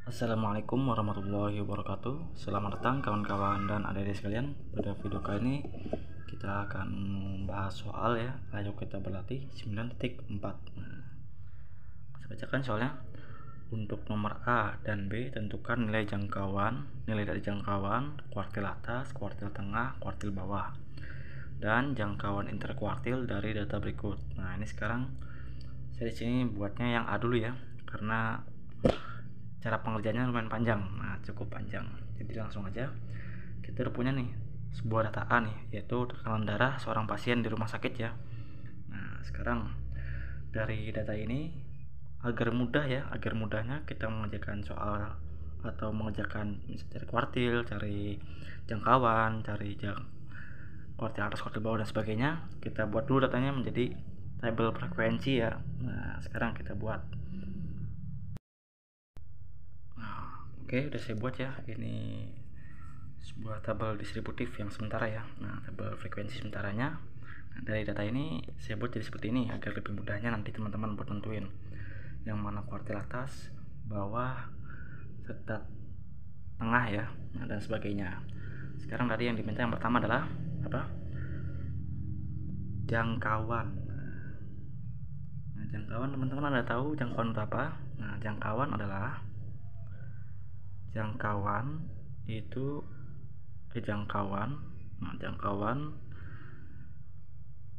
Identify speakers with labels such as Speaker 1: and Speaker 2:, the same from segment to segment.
Speaker 1: Assalamualaikum warahmatullahi wabarakatuh. Selamat datang kawan-kawan dan adik-adik sekalian. Pada video kali ini kita akan membahas soal ya. Ayo kita berlatih 9.4. Saya bacakan soalnya. Untuk nomor A dan B tentukan nilai jangkauan, nilai dari jangkauan kuartil atas, kuartil tengah, kuartil bawah, dan jangkauan interkuartil dari data berikut. Nah, ini sekarang saya di sini buatnya yang A dulu ya, karena cara pengerjaannya lumayan panjang. Nah, cukup panjang, jadi langsung aja. Kita udah punya nih sebuah data A nih, yaitu tekanan darah seorang pasien di rumah sakit ya. Nah, sekarang dari data ini agar mudahnya kita mengerjakan soal atau mengerjakan cari kuartil, cari jangkauan, kuartil atas, kuartil bawah dan sebagainya. Kita buat dulu datanya menjadi tabel frekuensi ya. Nah, sekarang kita buat. Oke, udah saya buat ya. Ini sebuah tabel distributif yang sementara ya. Nah, tabel frekuensi sementaranya. Nah, dari data ini saya buat jadi seperti ini agar lebih mudahnya nanti teman-teman buat tentuin yang mana kuartil atas, bawah, serta tengah ya. Nah, dan sebagainya. Sekarang tadi yang diminta yang pertama adalah apa? Jangkauan. Nah, jangkauan teman-teman ada tahu jangkauan itu apa? Nah, jangkauan itu jangkauan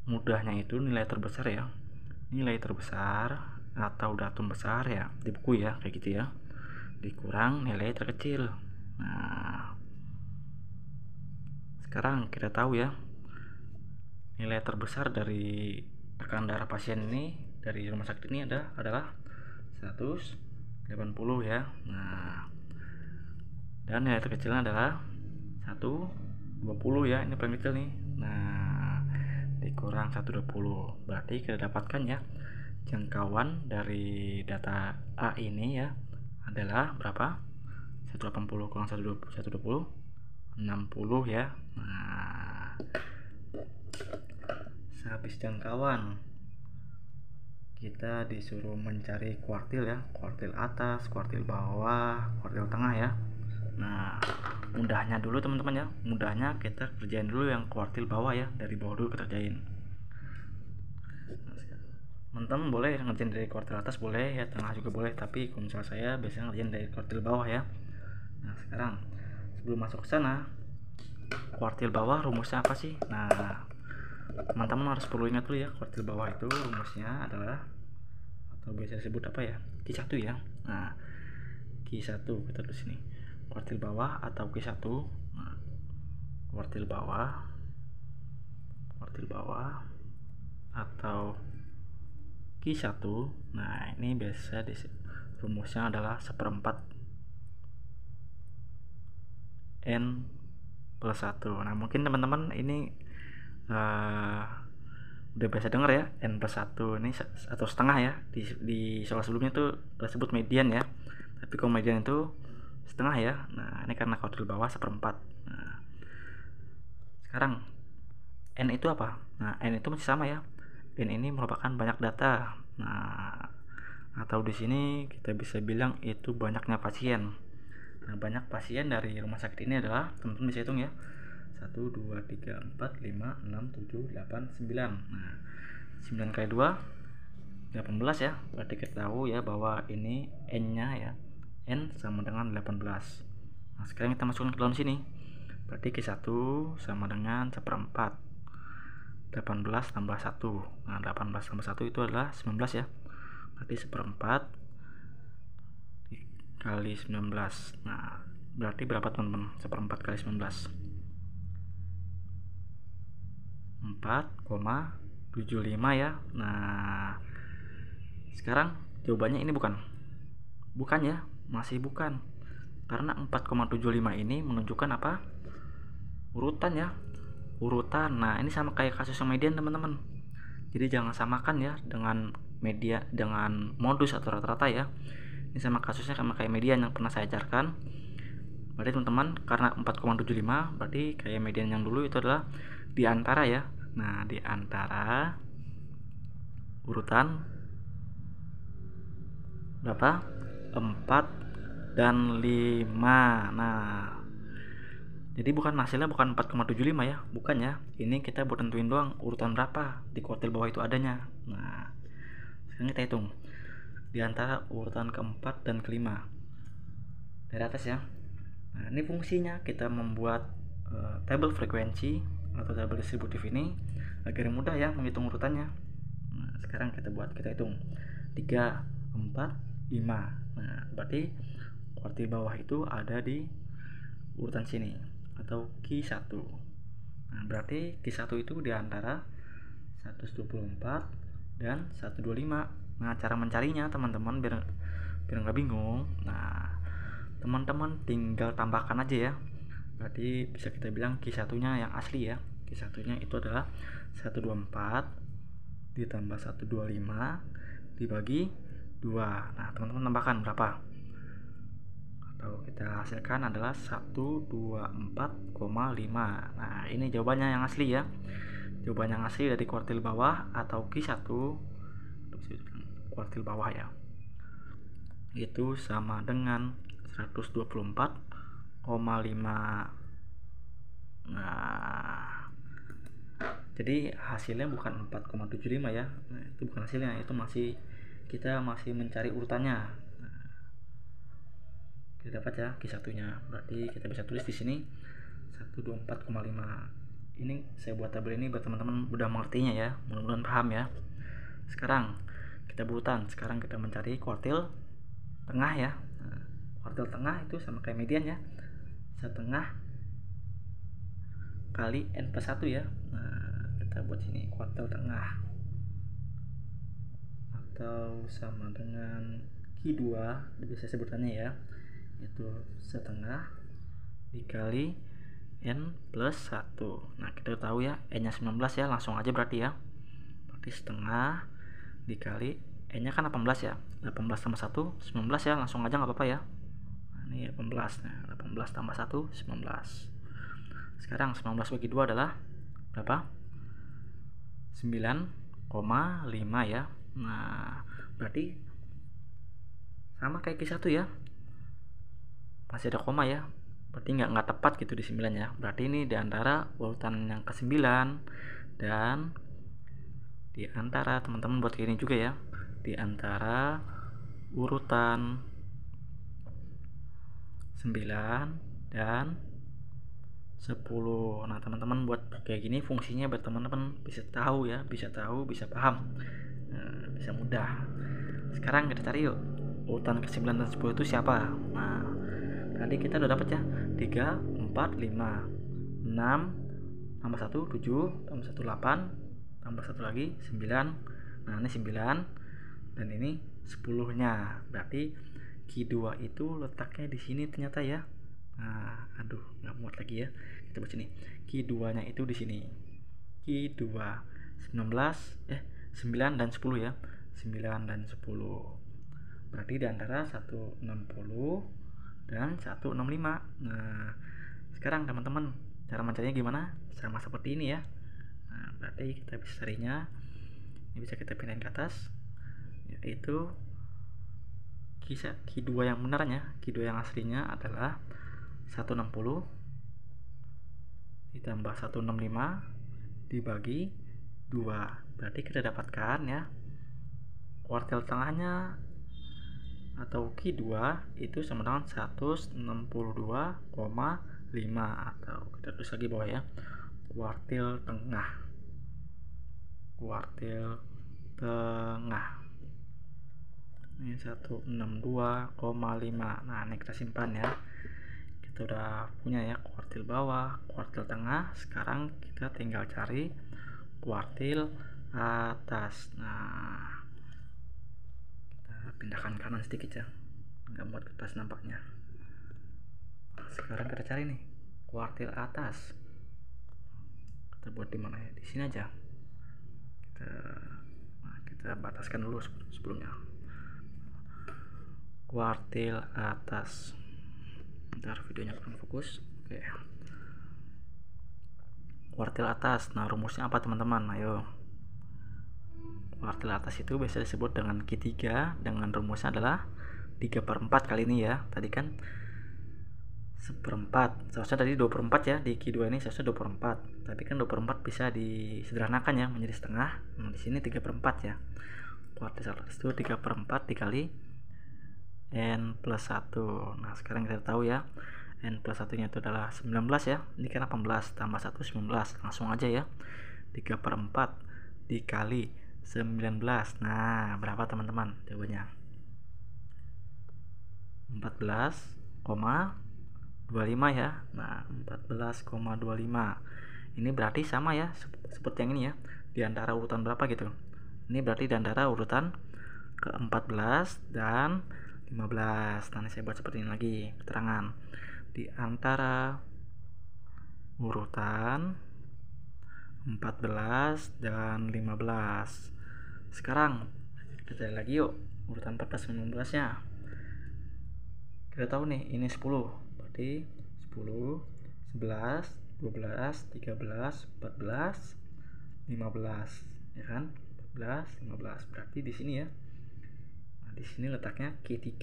Speaker 1: mudahnya itu nilai terbesar ya, nilai terbesar atau datum besar ya di buku ya, kayak gitu ya, dikurang nilai terkecil. Nah, sekarang kita tahu ya nilai terbesar dari tekanan darah pasien ini dari rumah sakit ini adalah 180 ya. Nah, dan nilai terkecilnya adalah 120 ya, ini paling kecil nih. Nah, dikurang 120 berarti kita dapatkan ya jangkauan dari data A ini ya adalah berapa? 180 kurang 120, 60 ya. Nah, sehabis jangkauan kita disuruh mencari kuartil ya, kuartil atas, kuartil bawah, kuartil tengah ya. Nah, mudahnya dulu teman-teman ya, mudahnya kita kerjain dulu yang kuartil bawah ya, dari bawah dulu kita kerjain. Teman-teman boleh ngerjain dari kuartil atas boleh ya, tengah juga boleh, tapi kalau misalnya saya biasanya ngerjain dari kuartil bawah ya. Nah, sekarang sebelum masuk ke sana, kuartil bawah rumusnya apa sih? Nah, teman-teman harus perlu ingat dulu ya, kuartil bawah itu rumusnya adalah atau biasa disebut apa ya? Q1 ya. Nah, Q1 kita tulis sini. Kuartil bawah atau Q1. Nah, kuartil bawah atau Q1. Nah, ini biasa rumusnya adalah 1/4 N plus 1. Nah, mungkin teman-teman ini udah biasa denger ya, N plus 1 ini atau setengah ya. Di soal sebelumnya tuh disebut median ya, tapi kalau median itu setengah ya. Nah, ini karena kuartil bawah 1/4. Nah, sekarang N itu apa? Nah, N itu masih sama ya. N ini merupakan banyak data. Nah, atau di sini kita bisa bilang itu banyaknya pasien. Nah, banyak pasien dari rumah sakit ini adalah, teman-teman bisa hitung ya, 1, 2, 3, 4, 5, 6, 7, 8, 9. Nah, 9 kali 2 18 ya. Berarti kita tahu ya bahwa ini N nya ya, N sama dengan 18. Nah, sekarang kita masukkan ke dalam sini. Berarti Q1 sama dengan 1/4 18 tambah 1. Nah, 18 tambah 1 itu adalah 19 ya. Berarti 1/4 kali 19. Nah, berarti berapa teman-teman? 1/4 kali 19. 4,75 ya. Nah, sekarang jawabannya ini bukan ya, masih bukan. Karena 4,75 ini menunjukkan apa? Urutan ya. Nah, ini sama kayak kasus yang median teman-teman. Jadi jangan samakan ya dengan modus atau rata-rata ya. Ini sama kasusnya sama kayak median yang pernah saya ajarkan. Berarti teman-teman, karena 4,75 berarti kayak median yang dulu itu adalah di antara ya. Nah, di antara urutan berapa? 4 dan 5. Nah, jadi hasilnya bukan 4,75 ya, bukan ya. Ini kita buat tentuin doang urutan berapa di kuartil bawah itu adanya. Nah, sekarang kita hitung di antara urutan keempat dan kelima dari atas ya. Nah, ini fungsinya kita membuat tabel frekuensi atau tabel distributif ini agar mudah ya menghitung urutannya. Nah, sekarang kita hitung 3, 4, 5. Nah, berarti kuartil bawah itu ada di urutan sini atau Q1. Nah, berarti Q1 itu di antara 124 dan 125. Nah, cara mencarinya teman-teman biar nggak bingung. Nah, teman-teman tinggal tambahkan aja ya. Berarti bisa kita bilang Q1-nya yang asli ya. Q1-nya itu adalah 124 ditambah 125 dibagi 2. Nah, teman-teman tambahkan berapa? Atau kita hasilkan adalah 124,5. Nah, ini jawabannya yang asli ya. Jawaban yang asli dari kuartil bawah atau Q1 kuartil bawah ya. Itu sama dengan 124,5. Nah, jadi hasilnya bukan 4,75 ya. Nah, itu bukan hasilnya, itu kita masih mencari urutannya. Kita dapat ya Q1-nya. Berarti kita bisa tulis di sini 124,5. Ini saya buat tabel ini buat teman-teman udah mengertinya ya. Mudah-mudahan paham ya. Sekarang kita berurutan. Sekarang kita mencari kuartil tengah ya. Nah, kuartil tengah itu sama kayak median ya. 1/2 kali N+1 ya. Nah, kita buat sini kuartil tengah atau sama dengan Q2 bisa sebutannya ya, itu 1/2 dikali N+1. Nah, kita tahu ya N nya 19 ya, langsung aja berarti ya. Berarti 1/2 dikali N nya kan 18 ya, 18 tambah 1 19 ya, langsung aja nggak apa-apa ya. Nah, ini 18. Nah, 18 tambah 1 19. Sekarang 19 bagi 2 adalah berapa? 9,5 ya. Nah, berarti sama kayak Q1 ya, masih ada koma ya, berarti nggak tepat gitu di 9 ya. Berarti ini di antara urutan yang ke-9 dan di antara teman-teman buat ini juga ya, di antara urutan 9 dan 10. Nah, teman-teman buat kayak gini fungsinya buat teman-teman bisa tahu ya, bisa paham. Nah, bisa mudah. Sekarang kita cari yuk urutan ke-9 dan 10 itu siapa. Nah, tadi kita udah dapat ya 3, 4, 5, 6 tambah 1 7 tambah 1 8 tambah 1 lagi 9. Nah, ini 9 dan ini 10-nya. Berarti Q2 itu letaknya di sini ternyata ya. Nah, aduh, nggak muat lagi ya. Kita baca nih. Q2-nya itu di sini. Q2 9 dan 10 ya. 9 dan 10. Berarti di antara 160 dan 165. Nah, sekarang teman-teman cara mencarinya gimana? Sama seperti ini ya. Nah, berarti kita bisa carinya. Ini bisa kita pindahin ke atas. Yaitu Q2 yang benarnya, Q2 yang aslinya adalah 160 ditambah 165 dibagi 2. Berarti kita dapatkan ya kuartil tengahnya atau Q2 itu sama dengan 162,5. Atau kita tulis lagi bawah ya, kuartil tengah ini 162,5. Nah, ini kita simpan ya. Kita udah punya ya kuartil bawah, kuartil tengah. Sekarang kita tinggal cari kuartil atas. Nah, kita pindahkan kanan sedikit ya, nggak muat ke atas nampaknya. Sekarang kita cari nih kuartil atas. Kita buat di mana ya? Di sini aja. Kita bataskan dulu sebelumnya. Kuartil atas. Bentar, videonya kurang fokus. Oke. Kuartil atas. Nah, rumusnya apa teman-teman? Ayo. Kuartil atas itu biasa disebut dengan Q3 dengan rumusnya adalah 3/4 kali ini ya. Tadi kan 1/4, seharusnya tadi 2/4 ya, di Q2 ini seharusnya 2/4, tapi kan 2/4 bisa disederhanakan ya menjadi setengah. Nah di sini 3/4 ya, kuartil 100 itu 3/4 dikali N plus 1. Nah sekarang kita tahu ya, N plus 1 nya itu adalah 19 ya, ini kan 18 tambah 1 19, langsung aja ya, 3/4 dikali 19. Nah berapa teman-teman jawabannya? 14,25 ya. Nah 14,25 ini berarti sama ya seperti yang ini ya, di antara urutan berapa gitu. Ini berarti di antara urutan ke-14 dan 15. Nanti saya buat seperti ini lagi keterangan, di antara urutan 14 dan 15. Sekarang kita lihat lagi yuk urutan 14 dan 15 nya. Kita tahu nih ini 10, berarti 10, 11, 12, 13, 14, 15 ya kan, 14, 15 berarti di sini ya. Nah, di sini letaknya Q3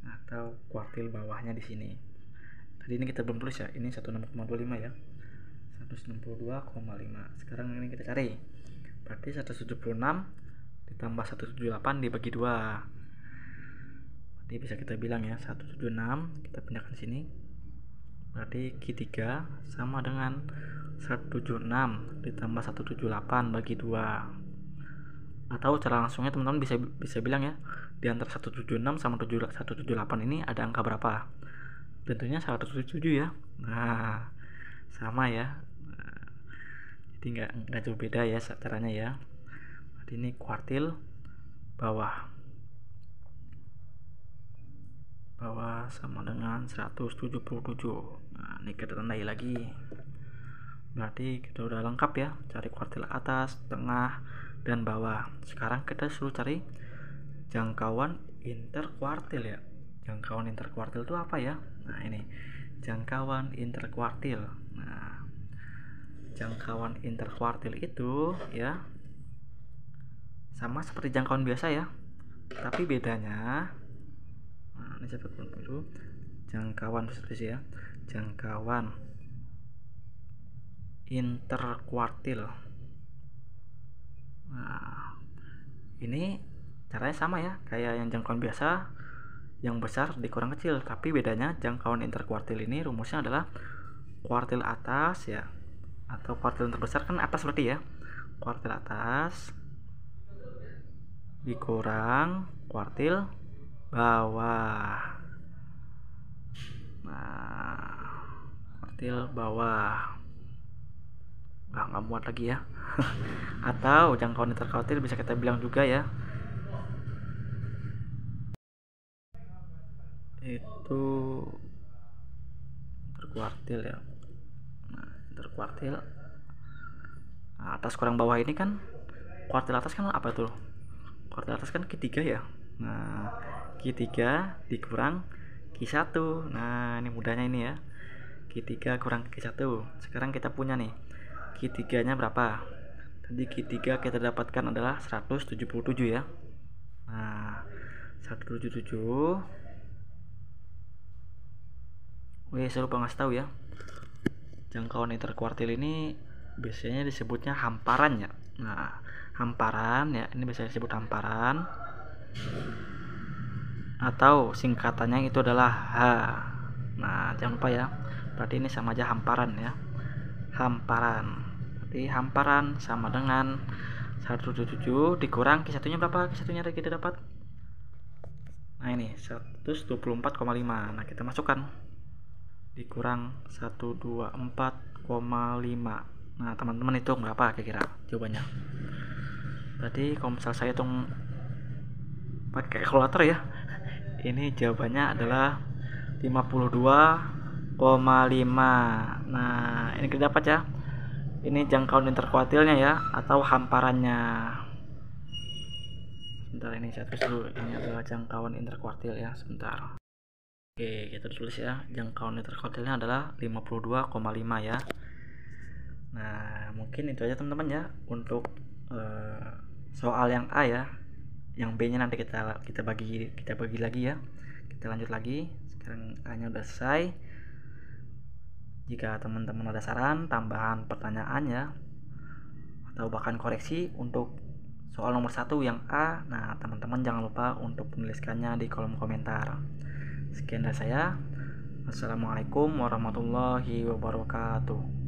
Speaker 1: atau kuartil bawahnya di sini. Tadi ini kita belum tulis ya, ini 16,25 ya, 162,5. Sekarang ini kita cari, berarti 176 ditambah 178 dibagi 2. Jadi bisa kita bilang ya 176 kita pindahkan sini, berarti Q3 sama dengan 176 ditambah 178 bagi 2. Atau cara langsungnya teman-teman bisa bilang ya, di antara 176 sama 178 ini ada angka berapa? Tentunya 177 ya. Nah sama ya. Nah, jadi nggak jauh beda ya caranya ya. Jadi ini kuartil bawah sama dengan 177. Nah ini kita tandai lagi, berarti kita udah lengkap ya, cari kuartil atas, tengah, dan bawah. Sekarang kita suruh cari jangkauan interkuartil ya. Jangkauan interkuartil itu apa ya? Nah ini jangkauan interkuartil. Nah jangkauan interkuartil itu ya sama seperti jangkauan biasa ya, tapi bedanya, nah ini saya pakai dulu jangkauan seperti ya, jangkauan interkuartil. Nah ini caranya sama ya kayak yang jangkauan biasa, yang besar dikurang kecil, tapi bedanya jangkauan interkuartil ini rumusnya adalah kuartil atas ya, atau kuartil terbesar kan atas berarti ya, kuartil atas dikurang kuartil bawah. Nah kuartil bawah nggak muat lagi ya. Atau jangkauan interkuartil bisa kita bilang juga ya, itu interkuartil ya. Nah interkuartil, nah, atas kurang bawah ini kan, kuartil atas kan apa tuh? Kuartil atas kan Q3 ya. Nah Q3 dikurang Q1. Nah ini mudahnya ini ya, Q3 kurang Q1. Sekarang kita punya nih Q3 nya berapa. Tadi Q3 kita dapatkan adalah 177 ya. Nah 177. Saya lupa ngasih tahu ya, jangkauan interkuartil ini biasanya disebutnya hamparan ya. Nah hamparan ya, ini biasanya disebut hamparan, atau singkatannya itu adalah H. Nah jangan lupa ya, berarti ini sama aja hamparan ya, hamparan. Jadi hamparan sama dengan 177 dikurang Q1 nya berapa? Q1 nya kita dapat, nah ini 124,5. Nah kita masukkan, dikurang 124,5. Nah teman-teman hitung berapa kira-kira jawabannya. Berarti kalau misal saya hitung pakai kalkulator ya, ini jawabannya adalah 52,5. Nah ini kita dapat ya, ini jangkauan interkuartilnya ya, atau hamparannya. Sebentar, ini saya tulis dulu, ini adalah jangkauan interkuartil ya, sebentar. Oke kita tulis ya, jangkauan interkuartilnya adalah 52,5 ya. Nah mungkin itu aja teman-teman ya untuk soal yang A ya. yang B nya nanti kita bagi lagi ya. Kita lanjut lagi. Sekarang A nya udah selesai. Jika teman-teman ada saran, tambahan pertanyaan ya, atau bahkan koreksi untuk soal nomor 1 yang A, nah teman-teman jangan lupa untuk menuliskannya di kolom komentar. Sekian dari saya. Assalamualaikum warahmatullahi wabarakatuh.